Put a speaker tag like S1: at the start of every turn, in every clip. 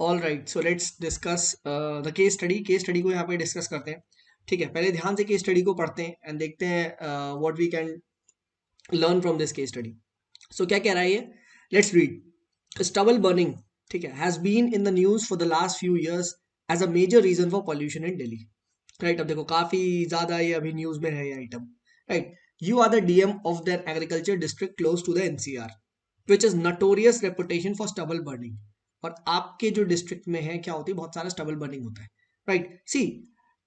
S1: All right, so let's discuss the case study. Case study को यहाँ पे discuss करते हैं। ठीक है, पहले ध्यान से केस स्टडी को पढ़ते हैं एंड देखते हैं what we can learn from this case study. So क्या कह रहा है ये, लेट्स रीड। स्टबल बर्निंग, ठीक है, has been in the news for the last few years as a major reason for pollution in Delhi. Right, अब देखो काफी ज्यादा ये अभी न्यूज में है ये item. Right, you are the DM of the agriculture district close to the NCR which is notorious reputation for stubble burning. और आपके जो डिस्ट्रिक्ट में है क्या होती है, बहुत सारा स्टबल बर्निंग होता है। राइट, सी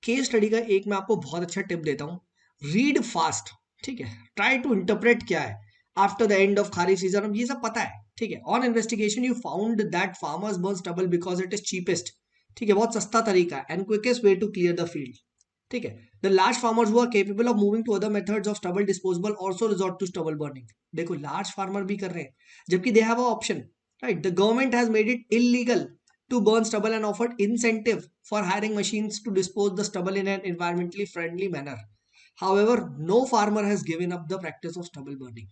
S1: केस स्टडी का एक मैं आपको बहुत अच्छा टिप देता हूँ, रीड फास्ट। ठीक है, ट्राई टू इंटरप्रेट क्या है after the end of kharif season, अब ये सब पता है। ठीक है, on investigation you found that farmers burn stubble because it is cheapest. ठीक है, बहुत सस्ता तरीका है and quickest way to clear the field. ठीक है, the large farmers who are capable of moving to other methods of stubble disposable also resort to stubble burning. देखो large farmer भी कर रहे हैं, जबकि they have a option. Right, the government has made it illegal to burn stubble and offered incentive for hiring machines to dispose the stubble in an environmentally friendly manner. However, no farmer has given up the practice of stubble burning.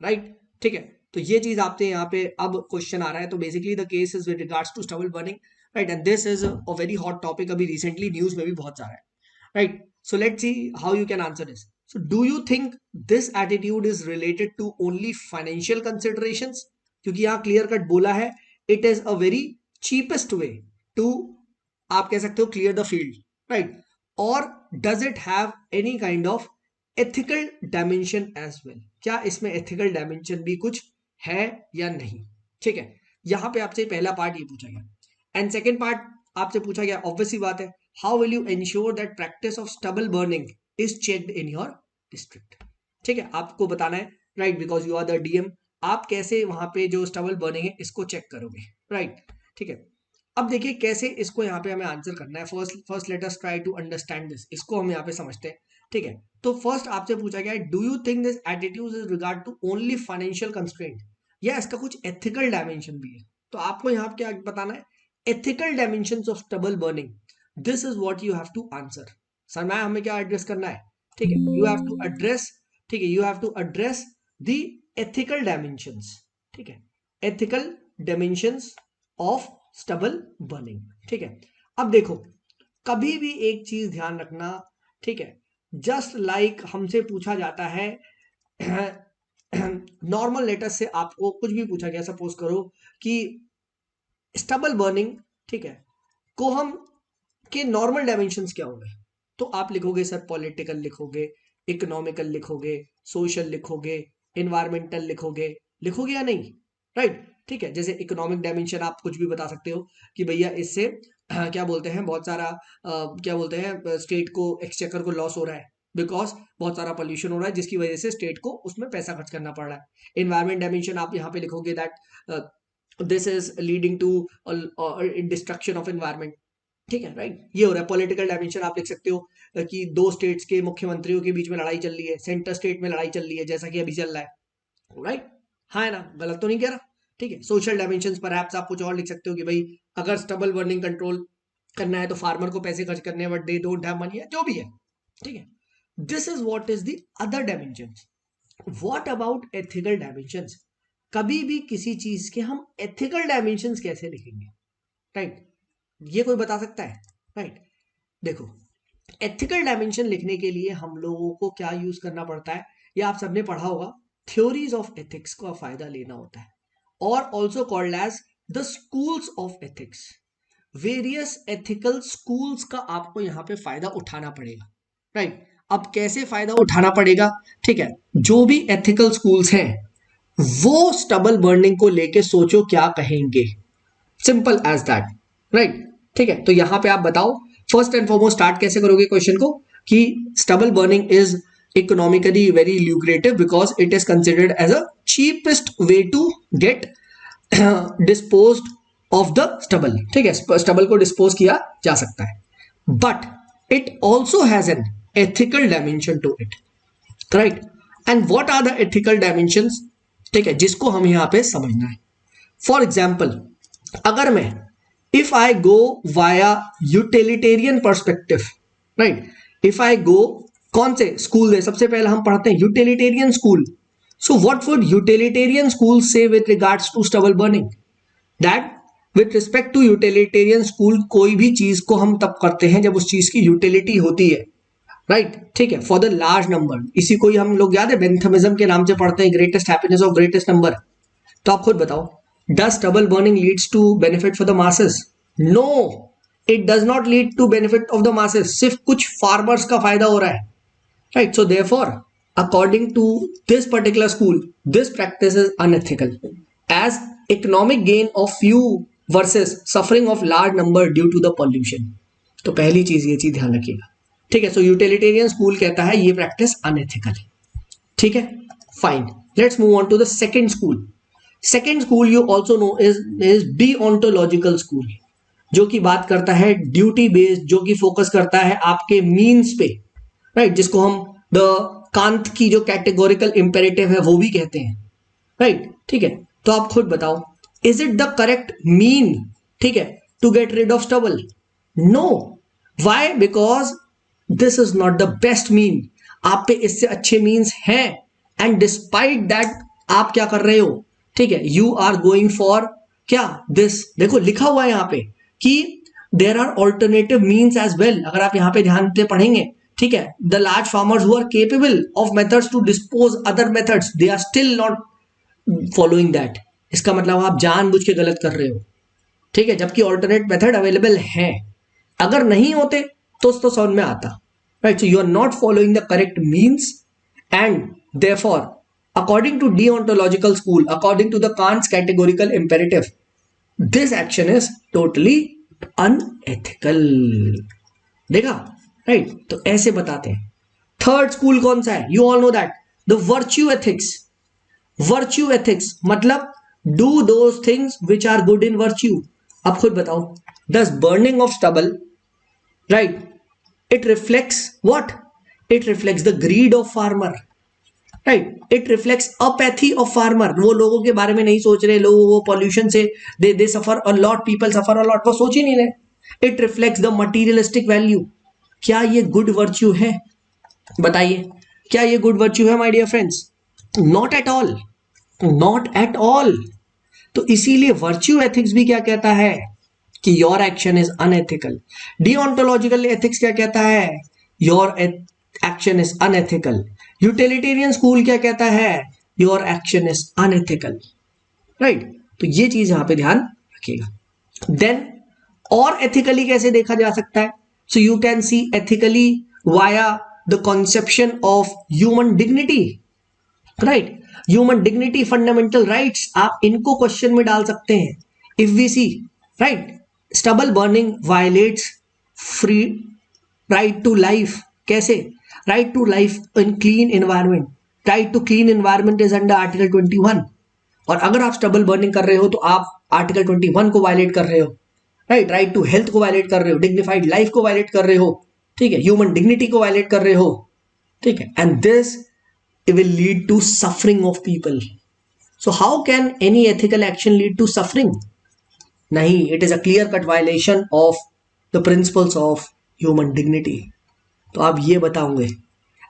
S1: Right? ठीक है, तो ये चीज आपसे यहाँ पे अब question आ रहा है। तो basically the case is with regards to stubble burning. Right, and this is a very hot topic, अभी रिसेंटली न्यूज में भी बहुत जा रहा है। Right, so let's see how you can answer this. So do you think this attitude is related to only financial considerations? क्योंकि यहाँ clear cut बोला है, it is a very cheapest way to, आप कह सकते हो, clear the field, right? Or does it have any kind of ethical dimension as well? क्या इसमें ethical dimension भी कुछ है या नहीं? ठीक है, यहाँ पे आपसे पहला पार्ट ये पूछा गया एंड सेकेंड पार्ट आपसे पूछा गया, ऑब्वियसली बात है, how will you ensure that practice of stubble burning is checked in your district. ठीक है, आपको बताना है। Right, because you are the DM, आप कैसे वहां पे जो स्टबल बर्निंग है इसको चेक करोगे। राइट, ठीक है, अब देखिए कैसे इसको यहाँ पे हमें आंसर करना है। First first let us try to understand this, इसको हम यहाँ पे समझते हैं। ठीक है, तो फर्स्ट आपसे पूछा गया है, do you think this attitude is regard to only financial constraint, या इसका कुछ एथिकल डायमेंशन भी है। तो आपको यहाँ पे क्या बताना है, ethical dimensions of stubble burning, this is what you have to answer. Sir मैं हमें क्या एड्रेस करना है, ठीक है, यू हैव टू एड्रेस, ठीक है, you have to address the ethical dimensions. ठीक है, ethical dimensions of stubble burning. ठीक है, अब देखो कभी भी एक चीज ध्यान रखना, ठीक है, जस्ट लाइक हमसे पूछा जाता है नॉर्मल लेटर से आपको कुछ भी पूछा गया, सपोज करो कि स्टबल बर्निंग, ठीक है, को हम के नॉर्मल डायमेंशंस क्या होंगे, तो आप लिखोगे सर पॉलिटिकल लिखोगे, इकोनॉमिकल लिखोगे, सोशल लिखोगे, इन्वायरमेंटल लिखोगे, लिखोगे या नहीं। राइट, ठीक है, जैसे इकोनॉमिक डायमेंशन आप कुछ भी बता सकते हो कि भैया इससे क्या बोलते हैं, बहुत सारा क्या बोलते हैं, स्टेट को, एक्सचेकर को लॉस हो रहा है बिकॉज बहुत सारा पोल्यूशन हो रहा है जिसकी वजह से स्टेट को उसमें पैसा खर्च करना पड़ रहा है। इन्वायरमेंट डायमेंशन आप यहाँ पे लिखोगे that this is leading to destruction of environment. ठीक है, राइट, ये हो रहा है। पॉलिटिकल डायमेंशन आप लिख सकते हो कि दो स्टेट्स के मुख्यमंत्रियों के बीच में लड़ाई चल रही है, सेंटर स्टेट में लड़ाई चल रही है, जैसा कि अभी चल रहा है। राइट, हाँ है ना, गलत तो नहीं कह रहा। ठीक है, सोशल डायमेंशन पर आप कुछ और लिख सकते हो कि भाई अगर स्टबल बर्निंग कंट्रोल करना है तो फार्मर को पैसे खर्च करने हैं but they don't have money, है जो भी है। ठीक है, this is what is the other dimension. What about ethical dimension, कभी भी किसी चीज के हम एथिकल डायमेंशन कैसे लिखेंगे। राइट, ये कोई बता सकता है। राइट, देखो एथिकल डायमेंशन लिखने के लिए हम लोगों को क्या यूज करना पड़ता है, ये आप सबने पढ़ा होगा, थ्योरीज ऑफ एथिक्स का फायदा लेना होता है, और also called as the schools of ethics. Various ethical schools का आपको यहाँ पे फायदा उठाना पड़ेगा। राइट, अब कैसे फायदा उठाना पड़ेगा, ठीक है, जो भी एथिकल स्कूल्स हैं वो स्टबल बर्निंग को लेके सोचो क्या कहेंगे, सिंपल एज दैट। राइट, ठीक है, तो यहां पे आप बताओ फर्स्ट एंड फॉरमोस्ट स्टार्ट कैसे करोगे क्वेश्चन को, कि stubble burning is economically very lucrative because it is considered as a cheapest way to get dispose of the stubble. ठीक है, स्टबल को डिस्पोज किया जा सकता है, but it also has an ethical dimension to it. Right, and what are the ethical dimensions, ठीक है, जिसको हम यहां पे समझना है। फॉर एग्जाम्पल, अगर मैं if I go via utilitarian perspective, right, if I go, कौन से स्कूल है, सबसे पहले हम पढ़ते हैं utilitarian school. So what would utilitarian school से with regards to stubble burning, that with respect to utilitarian school, कोई भी चीज को हम तब करते हैं जब उस चीज की यूटिलिटी होती है, राइट, ठीक है, फॉर द लार्ज नंबर। इसी को ही हम लोग याद है बेंथमिज्म के नाम से पढ़ते हैं, greatest happiness of greatest number. तो आप खुद बताओ, does stubble burning leads to benefit for the masses? No, it does not lead to benefit of the masses, सिर्फ कुछ फार्मर्स का फायदा हो रहा है, right. So therefore according to this particular school, this practice is unethical as economic gain of few versus suffering of large number due to the pollution। तो पहली चीज ये चीज ध्यान रखिएगा, ठीक है। सो यूटिलिटेरियन स्कूल कहता है ये प्रैक्टिस अनएथिकल है, ठीक है, fine. Let's move on to the second school. Second school you also know is deontological school, जो की बात करता है ड्यूटी बेस्ड, जो की फोकस करता है आपके मीन्स पे, राइट, जिसको हम द कांत की जो कैटेगोरिकल इंपेरेटिव है वो भी कहते हैं, राइट, ठीक है। तो आप खुद बताओ, is it the correct mean, ठीक है, to get rid of stubble? No, why? Because this is not the best mean, आप पे इससे अच्छे मीन्स हैं, एंड डिस्पाइट दैट आप क्या कर रहे हो, ठीक है, यू आर गोइंग फॉर क्या दिस। देखो लिखा हुआ है यहाँ पे कि there are alternative means as well, अगर आप यहाँ पे ध्यान से पढ़ेंगे, ठीक है, the large farmers who are capable of methods to dispose other methods, they are still not following that. इसका मतलब आप जानबूझ के गलत कर रहे हो, ठीक है, जबकि ऑल्टरनेट मेथड अवेलेबल है। अगर नहीं होते तो समझ में आता, right. So you are not following the correct means, and therefore according to deontological school, according to the Kant's categorical imperative, this action is totally unethical. देखा, राइट, तो ऐसे बताते हैं। थर्ड स्कूल कौन सा है? You all know that, the virtue ethics. Virtue ethics मतलब do those things which are good in virtue. अब खुद बताओ, does burning of stubble, right, it reflects what? It reflects the greed of farmer, right, it reflects apathy of farmer. वो लोगों के बारे में नहीं सोच रहे, लोगों को पॉल्यूशन से they suffer a lot, people suffer a lot, वो सोच ही नहीं रहे। It reflects the materialistic value. क्या ये गुड वर्च्यू है? बताइए, क्या ये गुड वर्च्यू है my dear friends? Not at all, not at all. तो इसीलिए वर्च्यू एथिक्स भी क्या कहता है कि your action is unethical. Deontological ethics क्या कहता है? Your action is unethical. Utilitarian school क्या कहता है? Your action is unethical, right. तो ये चीज यहां पे ध्यान रखिएगा। देन और एथिकली कैसे देखा जा सकता है? So you can see ethically via the conception of human dignity, right? Human dignity, fundamental rights, आप इनको क्वेश्चन में डाल सकते हैं। If we see, right, stubble burning violates free right to life। कैसे? Right to life in clean environment। Right to clean environment is under Article 21। और अगर आप स्टबल बर्निंग कर रहे हो तो आप आर्टिकल 21 को वायलेट कर रहे हो, राइट। राइट टू हेल्थ को वायलेट कर रहे हो, डिग्निफाइड लाइफ को वायलेट कर रहे हो, ठीक है, ह्यूमन डिग्निटी को वायलेट कर रहे हो, ठीक है, and this will lead to suffering of people. So how can any ethical action lead to suffering? नहीं, it is a clear cut violation of the principles of human dignity. तो आप ये बताओगे।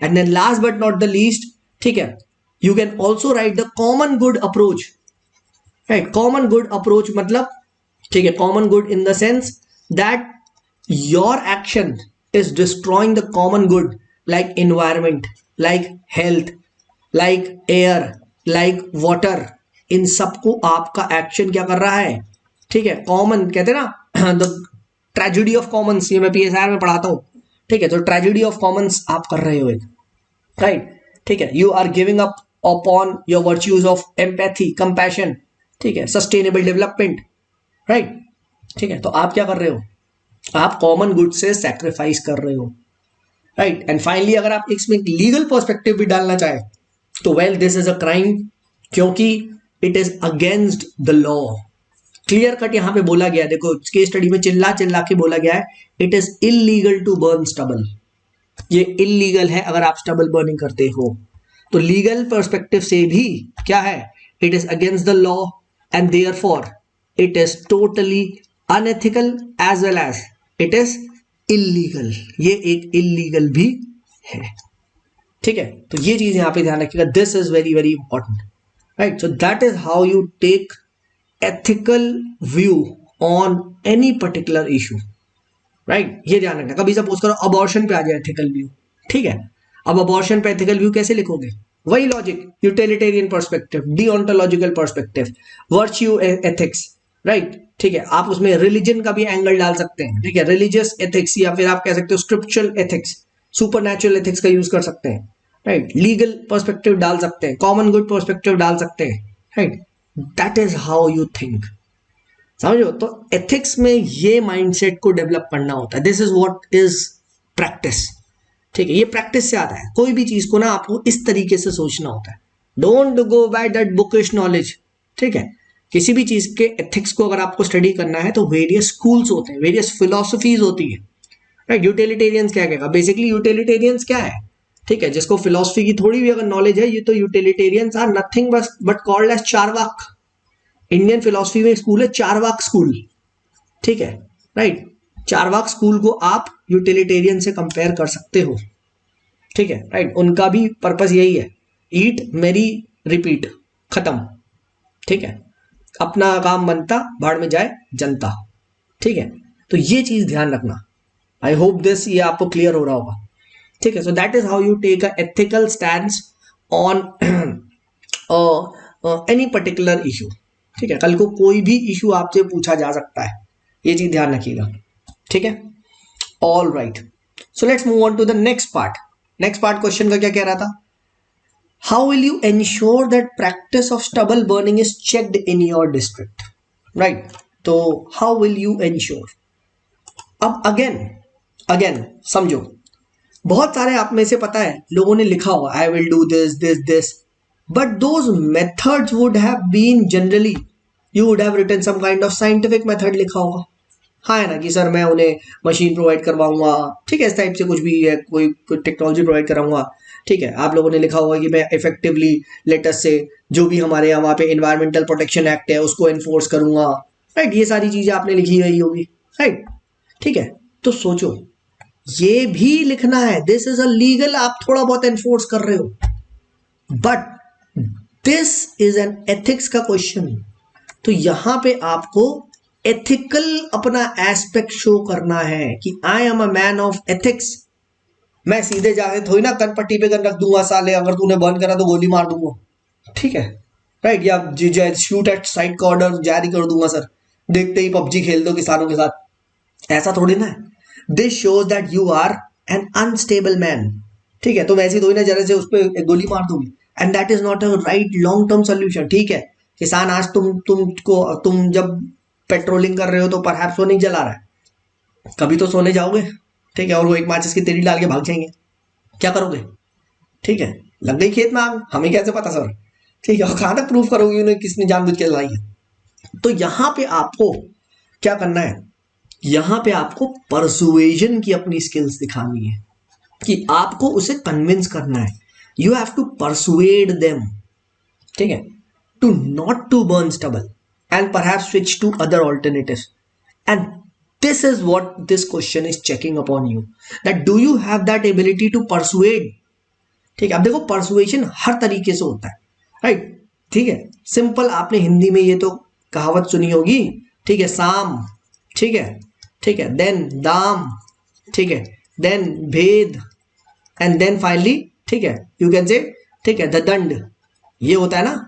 S1: And then last but not the least, ठीक है, you can also write the common good approach, right. Common good approach मतलब, ठीक है, common good in the sense that your action is destroying the common good, like environment, like health, like air, like water. इन सबको आपका action क्या कर रहा है, ठीक है। कॉमन कहते हैं ना, द ट्रेजेडी ऑफ कॉमन्स, ये मैं PSR में पढ़ाता हूं, ठीक है। तो ट्रेजेडी ऑफ कॉमन्स आप कर रहे हो एक, राइट, ठीक है। You are giving up upon your virtues of empathy, compassion, ठीक है, सस्टेनेबल डेवलपमेंट, राइट, ठीक है। तो आप क्या कर रहे हो? आप कॉमन गुड से सैक्रिफाइस कर रहे हो, राइट। एंड फाइनली अगर आप इसमें लीगल पर्सपेक्टिव भी डालना चाहे तो well this is a crime, क्योंकि it is against the law. Clear cut यहां पे बोला गया, देखो केस स्टडी में चिल्ला चिल्ला के बोला गया है, it is illegal to burn stubble. ये इलीगल है अगर आप स्टबल बर्निंग करते हो। तो लीगल पर्सपेक्टिव से भी क्या है? It is against the law and therefore it is totally unethical as well as it is illegal। ये एक illegal भी है, ठीक है। तो ये चीज यहां पे ध्यान रखिएगा, this is very very important, right. So that is how you take ethical view on any particular issue, right. ये ध्यान रखना। कभी सपोज करो अबॉर्शन पे आ जाए एथिकल व्यू, ठीक है। अब अबॉर्शन पे एथिकल व्यू कैसे लिखोगे? वही logic, utilitarian perspective, deontological perspective, virtue ethics, right, ठीक है। आप उसमें रिलीजन का भी एंगल डाल सकते हैं, ठीक है, रिलीजियस एथिक्स, या फिर आप कह सकते हो स्क्रिप्चुरल एथिक्स, सुपरनैचुरल एथिक्स का यूज कर सकते हैं, राइट। लीगल पर्सपेक्टिव डाल सकते हैं, कॉमन गुड पर्सपेक्टिव डाल सकते हैं, right. That is how you think, समझो। तो एथिक्स में ये माइंडसेट को डेवलप करना होता है। This is what is practice, ठीक है। ये प्रैक्टिस से आता है। कोई भी चीज को ना आपको इस तरीके से सोचना होता है। Don't go by that bookish knowledge, ठीक है। किसी भी चीज के एथिक्स को अगर आपको स्टडी करना है तो वेरियस स्कूल्स होते हैं, वेरियस फिलोसफीज होती है, राइट। यूटिलिटेरियंस क्या कहेगा? बेसिकली यूटिलिटेरियंस क्या है, ठीक है, जिसको फिलोसफी की थोड़ी भी अगर नॉलेज है, ये तो utilitarians are nothing but called as Charvaka. Indian philosophy में स्कूल है चारवाक स्कूल, ठीक है, राइट। चारवाक स्कूल को आप यूटिलिटेरियन से कंपेयर कर सकते हो, ठीक है, राइट। उनका भी पर्पस यही है, ईट मेरी रिपीट, खत्म, ठीक है। अपना काम बनता, भाड़ में जाए जनता, ठीक है। तो ये चीज ध्यान रखना। आई होप दिस ये आपको क्लियर हो रहा होगा, ठीक है। So that is how you take a ethical stand on any particular issue, ठीक है। कल को कोई भी इशू आपसे पूछा जा सकता है, ये चीज ध्यान रखिएगा, ठीक है। All right, so let's move on to the next part. Next part question का क्या कह रहा था? How will you ensure that practice of stubble burning is checked in your district, right. तो हाउ विल यू एंश्योर? अब again again समझो, बहुत सारे आप में से पता है लोगों ने लिखा होगा I will do this this this, but those methods would have been generally, you would have written some kind of scientific method लिखा होगा, हाँ है ना, कि सर मैं उन्हें मशीन प्रोवाइड करवाऊंगा, ठीक है, इस टाइप से कुछ भी है, कोई टेक्नोलॉजी प्रोवाइड कराऊंगा, ठीक है। आप लोगों ने लिखा होगा कि मैं इफेक्टिवली लेटेस्ट से जो भी हमारे यहाँ वहाँ पे इन्वायरमेंटल प्रोटेक्शन एक्ट है उसको एनफोर्स करूंगा, राइट। ये सारी चीजें आपने लिखी गई होगी, राइट, ठीक है। तो सोचो ये भी लिखना है, दिस इज अ लीगल, आप थोड़ा बहुत एनफोर्स कर रहे हो, but this is an ethics का क्वेश्चन। तो यहां पे आपको एथिकल अपना एस्पेक्ट शो करना है कि I am a man of ethics. मैं सीधे जाके थोड़ी ना कन पट्टी पे गन रख दूंगा, साले अगर तूने बंद करा तो गोली मार दूंगा, ठीक है, राइट। या शूट एट साइट का ऑर्डर जारी कर दूंगा, सर देखते ही पबजी खेल दो किसानों के साथ, ऐसा थोड़ी ना है। This shows that you are an unstable man, ठीक है। तो वैसे थोड़ी ना जरा से उस पर गोली मार दूंगी, and that is not a right long term solution, ठीक है। किसान आज तुम जब पेट्रोलिंग कर रहे हो तो परहैप्स वो नहीं जला रहा है, कभी तो सोने जाओगे, ठीक है, और वो एक माचिस की तीली डाल के भाग जाएंगे, क्या करोगे, ठीक है। लग गई खेत में आग, हमें कैसे पता सर, ठीक है, और कहां तक प्रूफ करोगे उन्हें किसने जानबूझ के जलाई है। तो यहां पे आपको क्या करना है, यहां पे आपको परसुएजन की अपनी स्किल्स दिखानी है कि आपको उसे कन्विंस करना है, you have to persuade them, ठीक है, to not to burn stubble and perhaps switch to other alternatives. And this is what this question is checking upon you, that do you have that ability to persuade, ठीक है। अब देखो persuasion हर तरीके से होता है, राइट, ठीक है। सिंपल आपने हिंदी में ये तो कहावत सुनी होगी, ठीक है, साम, ठीक है, ठीक है, देन दाम, ठीक है, देन भेद, एंड देन फाइनली, ठीक है, यू कैन से, ठीक है, द दंड, ये होता है ना,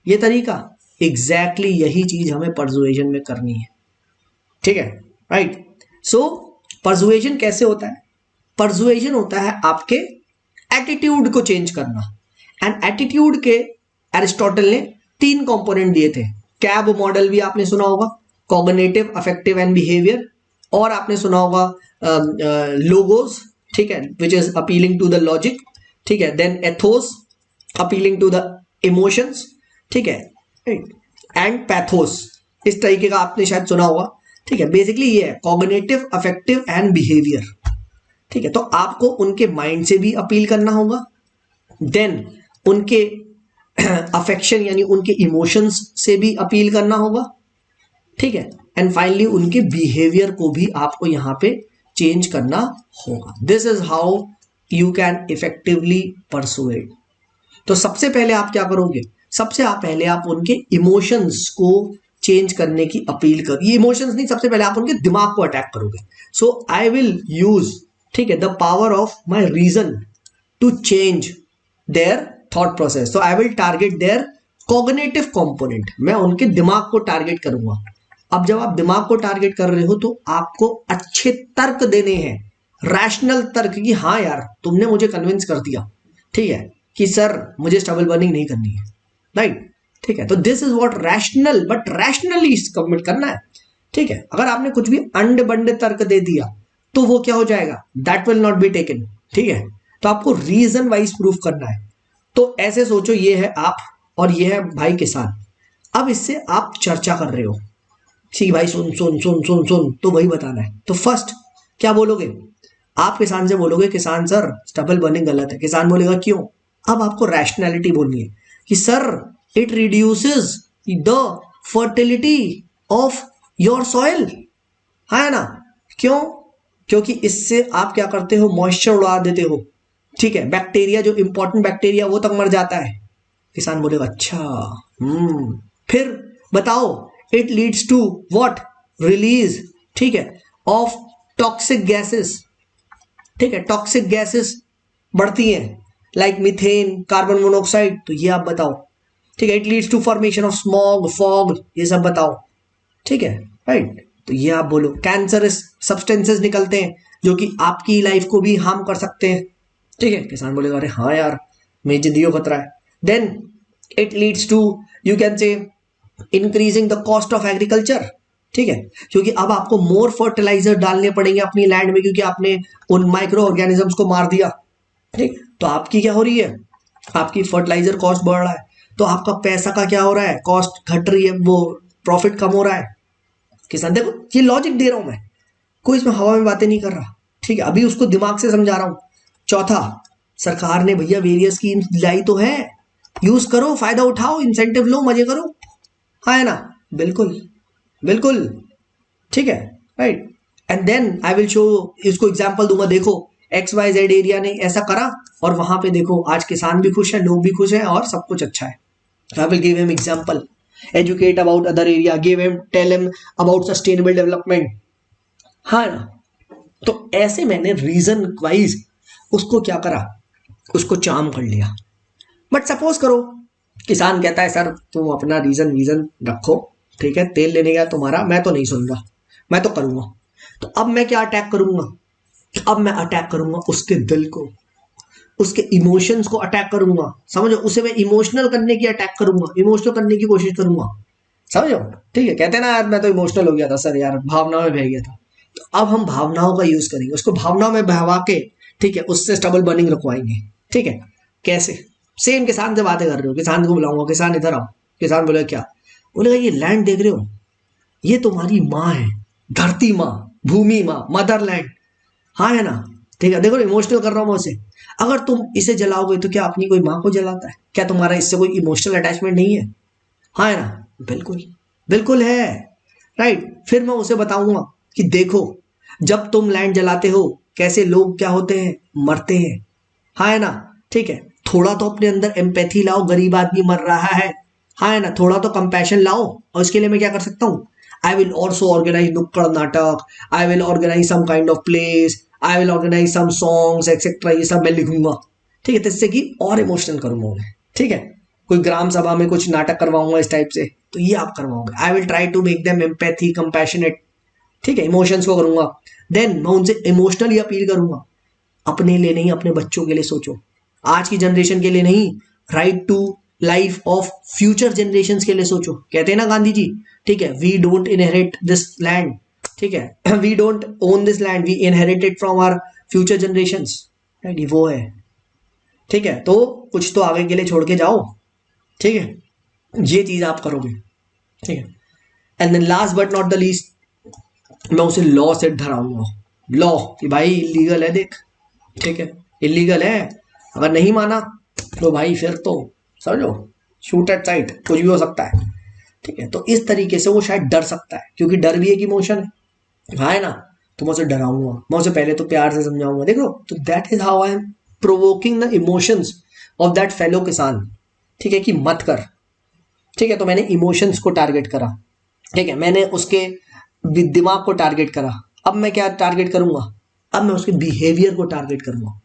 S1: ये तरीका, एग्जैक्टली यही चीज हमें परसुएजन में करनी है, ठीक है, राइट। सो परसुएजन कैसे होता है? परसुएजन होता है आपके एटीट्यूड को चेंज करना, एंड एटीट्यूड के एरिस्टोटल ने 3 कंपोनेंट दिए थे। कैब मॉडल भी आपने सुना होगा, कॉग्निटिव, अफेक्टिव एंड बिहेवियर, और आपने सुना होगा लोगोस, ठीक है, which is appealing to the logic, ठीक है, then ethos, appealing to the emotions, ठीक है, एंड पैथोस, इस तरीके का आपने शायद सुना होगा, ठीक है। बेसिकली ये है कॉग्निटिव, अफेक्टिव एंड बिहेवियर, ठीक है। तो आपको उनके माइंड से भी अपील करना होगा, देन उनके अफेक्शन यानी उनके इमोशंस से भी अपील करना होगा, ठीक है, एंड फाइनली उनके बिहेवियर को भी आपको यहां पे चेंज करना होगा। This is how you can effectively persuade. तो सबसे पहले आप क्या करोगे, सबसे आप पहले आप उनके इमोशंस को चेंज करने की अपील करो। ये इमोशंस नहीं, सबसे पहले आप उनके दिमाग को अटैक करोगे। सो आई विल यूज, ठीक है, the power of my reason to change their thought process. तो I will target their cognitive component, मैं उनके दिमाग को टारगेट करूंगा। अब जब आप दिमाग को टारगेट कर रहे हो तो आपको अच्छे तर्क देने हैं, रैशनल तर्क, कि हाँ यार तुमने मुझे कन्विंस कर दिया, ठीक है, कि सर मुझे स्टबल बर्निंग नहीं करनी है, राइट, ठीक है। तो this is what rational, but rationally commit करना है, ठीक है। अगर आपने कुछ भी अंड बंड तर्क दे दिया तो वो क्या हो जाएगा, that will not be taken, ठीक है। तो आपको रीजन वाइज प्रूफ करना है। तो ऐसे सोचो, ये है आप और ये है भाई किसान। अब इससे आप चर्चा कर रहे हो, ठीक भाई, सुन सुन सुन सुन सुन, तो वही बताना है। तो फर्स्ट क्या बोलोगे, आप किसान से बोलोगे, किसान सर स्टबल बर्निंग गलत है। किसान बोलेगा क्यों। अब आपको रैशनैलिटी बोलनी है कि sir it reduces the fertility of your soil, है ना। क्यों, क्योंकि इससे आप क्या करते हो, मॉइस्चर उड़ा देते हो, ठीक है, बैक्टीरिया, जो इंपॉर्टेंट बैक्टीरिया वो तक मर जाता है। किसान बोलेगा अच्छा, फिर बताओ, it leads to what, release, ठीक है, ऑफ टॉक्सिक गैसेस, ठीक है, टॉक्सिक गैसेस बढ़ती हैं, लाइक मीथेन, कार्बन मोनोऑक्साइड, तो ये आप बताओ, ठीक है, it leads to formation of smog, fog, ये सब बताओ, ठीक है, राइट। तो ये आप बोलो, कैंसरस सब्सटेंसेस निकलते हैं जो कि आपकी लाइफ को भी हार्म कर सकते हैं, ठीक है। किसान बोलेगा अरे हाँ यार मेरी जिंदगी को खतरा है। Then it leads to, you can say, increasing the cost of agriculture, ठीक है, क्योंकि अब आपको मोर फर्टिलाइजर डालने पड़ेंगे अपनी लैंड में, क्योंकि आपने उन माइक्रो ऑर्गेनिजम्स को मार दिया, ठीक। तो आपकी क्या हो रही है, आपकी फर्टिलाइजर कॉस्ट बढ़ रहा है, तो आपका पैसा का क्या हो रहा है, कॉस्ट घट रही है, वो प्रॉफिट कम हो रहा है। किसान, देखो ये लॉजिक दे रहा हूं मैं, कोई इसमें हवा में बातें नहीं कर रहा, ठीक है, अभी उसको दिमाग से समझा रहा हूं। चौथा, सरकार ने भैया वेरियस स्कीम लाई तो है, यूज करो, फायदा उठाओ, इंसेंटिव लो, मजे करो, हाँ है ना, बिल्कुल बिल्कुल, ठीक है, right. And then I will show, इसको एग्जांपल दूंगा, देखो XYZ एरिया ने ऐसा करा और वहां पे देखो आज किसान भी खुश है, लोग भी खुश हैं और सब कुछ अच्छा है। I will give him example, educate about other area, give him, tell him about sustainable development, हाँ ना। तो ऐसे मैंने रीजन वाइज उसको क्या करा, उसको चार्म कर लिया। बट सपोज करो किसान कहता है सर तुम अपना रीजन रखो, ठीक है, तेल लेने गया तुम्हारा, मैं तो नहीं सुन रहा, मैं तो करूंगा। तो अब मैं क्या अटैक करूंगा, अब मैं अटैक करूंगा उसके दिल को, उसके इमोशंस को अटैक करूंगा, समझो, उसे मैं इमोशनल करने की अटैक करूंगा, इमोशनल करने की कोशिश करूंगा, समझो, ठीक है। कहते हैं ना यार मैं तो इमोशनल हो गया था सर, यार भावनाओं में बह गया था। तो अब हम भावनाओं का यूज करेंगे, उसको भावनाओं में बहवा के, ठीक है, उससे स्टबल बर्निंग रुकवाएंगे, ठीक है। कैसे, सेम किसान से बातें कर रहे हो, किसान को बुलाऊंगा, किसान इधर आओ। किसान बोले क्या, बोलेगा ये लैंड देख रहे हो, ये तुम्हारी माँ है, धरती माँ, भूमि माँ, मदरलैंड, हाँ है ना, ठीक है। देखो इमोशनल कर रहा हूं मैं उसे, अगर तुम इसे जलाओगे तो क्या अपनी कोई माँ को जलाता है, क्या तुम्हारा इससे कोई इमोशनल अटैचमेंट नहीं है, हाँ है ना, बिल्कुल बिल्कुल है, राइट। फिर मैं उसे बताऊंगा कि देखो जब तुम लैंड जलाते हो कैसे लोग क्या होते हैं, मरते हैं, हाँ है ना, ठीक है। थोड़ा तो अपने अंदर एम्पैथी लाओ, गरीब आदमी मर रहा है, हाँ है ना, थोड़ा तो कंपैशन लाओ। और इसके लिए मैं क्या कर सकता हूँ, आई विल ऑल्सो ऑर्गेनाइज नुक्कड़ नाटक, I will organise some kind of plays, I will organise some songs etcetera, ये सब मैं लिखूंगा, ठीक है, जिससे कि और इमोशनल करूंगा मैं, ठीक है। कोई ग्राम सभा में कुछ नाटक करवाऊंगा इस टाइप से, तो ये आप करवाओगे। I will try to make them empathy, compassionate, ठीक है, इमोशंस को करूंगा। देन मैं उनसे इमोशनली अपील करूंगा, अपने लिए नहीं, अपने बच्चों के लिए सोचो, आज की जनरेशन के लिए नहीं, right to life of future generation के लिए सोचो। कहते हैं ना गांधी जी, ठीक है, we don't inherit this land, ठीक है, we don't own this land, we inherit it from our future generation, right, वो है, ठीक है। तो कुछ तो आगे के लिए छोड़ के जाओ, ठीक है, ये चीज आप करोगे, ठीक है। And then last but not the least, मैं उसे लॉ से डराऊंगा, लॉ कि भाई इलीगल है देख, ठीक है, इलीगल है, अगर नहीं माना तो भाई फिर तो समझो शूट एट साइट, कुछ भी हो सकता है, ठीक है। तो इस तरीके से वो शायद डर सकता है, क्योंकि डर भी एक इमोशन है, हाँ है ना। तो मैं उसे डराऊंगा, मैं उसे पहले तो प्यार से समझाऊंगा, देखो, तो that is how I am provoking the emotions of that fellow किसान, ठीक है, कि मत कर, ठीक है। तो मैंने इमोशंस को टारगेट करा, ठीक है, मैंने उसके दिमाग को टारगेट करा, अब मैं क्या टारगेट करूंगा, अब मैं उसके बिहेवियर को टारगेट करूंगा,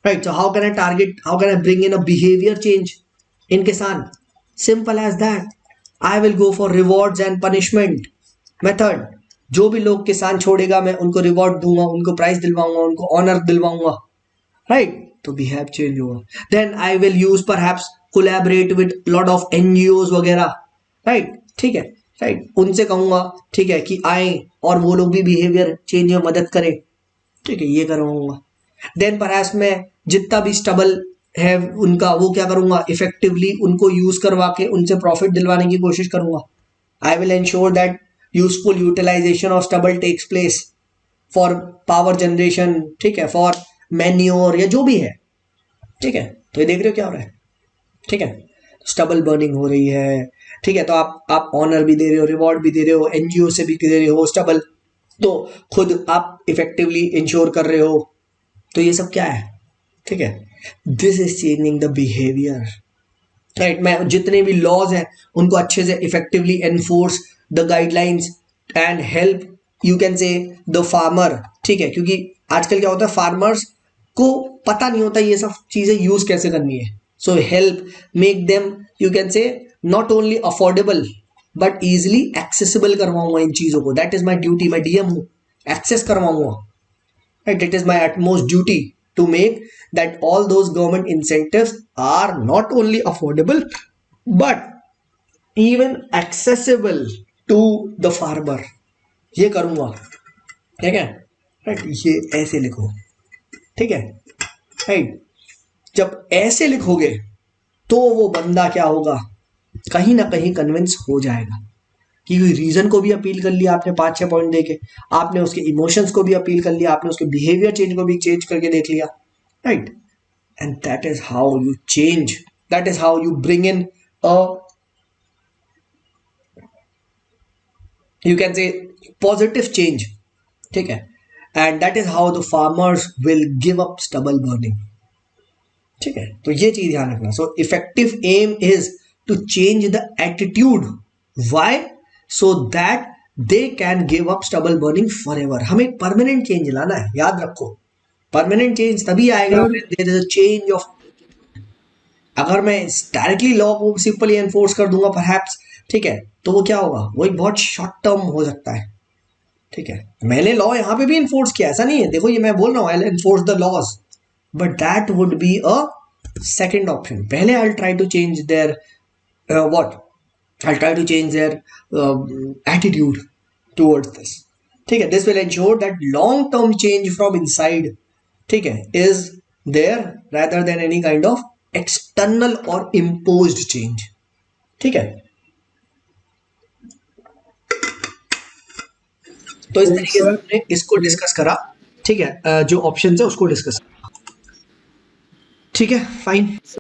S1: right. So how can I bring in a behaviour change in किसान, simple as that, I will go for rewards and punishment method. जो भी लोग किसान छोड़ेगा मैं उनको रिवॉर्ड दूंगा, उनको प्राइज दिलवाऊंगा, उनको ऑनर दिलवाऊंगा, राइट। तो बिहेव चेंज होगा। Then I will use perhaps collaborate with lot of NGOs वगैरह, राइट, ठीक है, राइट, उनसे कहूंगा, ठीक है, कि आए और वो लोग भी बिहेवियर चेंज में मदद करें, ठीक है, ये करवाऊंगा। देन परहैप्स मैं जितना भी स्टबल है उनका, वो क्या करूंगा, इफेक्टिवली उनको यूज करवा के उनसे प्रॉफिट दिलवाने की कोशिश करूंगा। I will ensure that useful utilisation of stubble takes place for power generation, ठीक है, फॉर मैन्योर या जो भी है, ठीक है। तो ये देख रहे हो क्या हो रहा है, ठीक है, स्टबल बर्निंग हो रही है, ठीक है। तो आप ऑनर भी दे रहे हो, रिवॉर्ड भी दे रहे हो, एनजीओ से भी दे रहे हो स्टबल, तो खुद आप इफेक्टिवली इंश्योर कर रहे हो। तो ये सब क्या है, ठीक है, this is changing the behaviour, right. मैं जितने भी लॉज हैं उनको अच्छे से effectively enforce the guidelines and help you can से द फार्मर, ठीक है, क्योंकि आजकल क्या होता है, फार्मर्स को पता नहीं होता ये सब चीजें यूज कैसे करनी है। So help make them, you can से, not only affordable but easily accessible करवाऊंगा इन चीजों को। दैट इज माई ड्यूटी, मैं डीएम हूं, एक्सेस करवाऊंगा, right? It is my utmost duty to make that all those government incentives are not only affordable but even accessible to the farmer। ये करूंगा, ठीक है, राइट, ये ऐसे लिखो, ठीक है, राइट। जब ऐसे लिखोगे तो वो बंदा क्या होगा, कहीं ना कहीं कन्विंस हो जाएगा, कि रीजन को भी अपील कर लिया आपने 5-6 पॉइंट देके, आपने उसके इमोशंस को भी अपील कर लिया, आपने उसके बिहेवियर चेंज को भी चेंज करके देख लिया, right. And that is how you change, that is how you bring in a, you can say, positive change, ठीक है। And that is how the farmers will give up stubble burning, ठीक है। तो ये चीज ध्यान रखना। So effective aim is to change the attitude, why, so that they can give up stubble burning forever. हमें परमानेंट चेंज लाना है, याद रखो, परमानेंट चेंज तभी आएगा
S2: sir
S1: when there is a change of, अगर मैं डायरेक्टली लॉ को सिंपली एनफोर्स कर दूंगा परहैप्स, ठीक है, तो वो क्या होगा, वो एक बहुत शॉर्ट टर्म हो सकता है, ठीक है। मैंने लॉ यहाँ पे भी इन्फोर्स किया, ऐसा नहीं है, देखो ये मैं बोल रहा हूँ I enforce the laws, but that would be a second option. पहले I try to change their what, I'll try to change their attitude towards this, ठीक है। This will ensure that long term change from inside, ठीक है, is there rather than any kind of external or imposed change, ठीक है। तो इस तरीके से
S2: सर
S1: हमने इसको डिस्कस करा, ठीक है, जो ऑप्शन है उसको डिस्कस, ठीक है, फाइन।